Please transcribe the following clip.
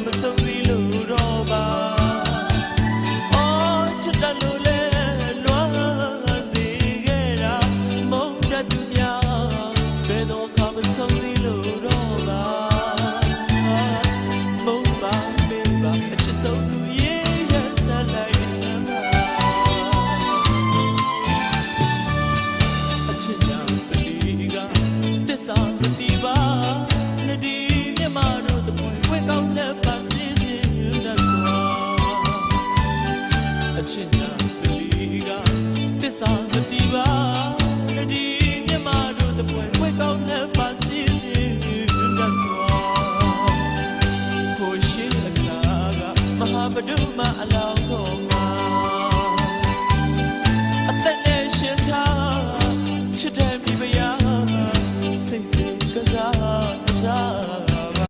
မဆုံးသေးလို့တော့ပါအော်ချစ်တယ်လို့လဲလွားစေခဲ့တာမုန်းတတ်သူများဘယ်တော့ခါမဆုံးသေးလို့တော့ပါမုန်းပါမေးပါအချစ်ဆုံးသူရဲ့ရဆက်လိုက်စမ်းပါအချစ်ညာပလီကသစ္စာမတီးပါနဒီမြမတို့တပွဲဝဲကောင်းလက်ပါစီစီတတ်စွာအချစ်ညာပလီကသစ္စာမတီးပါနဒီမြမတို့တပွဲဝဲကောင်းလက်ပါစီစီတတ်စွာကိုရှိအခါကမဟာဗဒုမအလောင်းတော်မှာအသက်နဲ့ရှင်ထားချစ်တဲ့မိမယာစိတ်စိတ်ကစား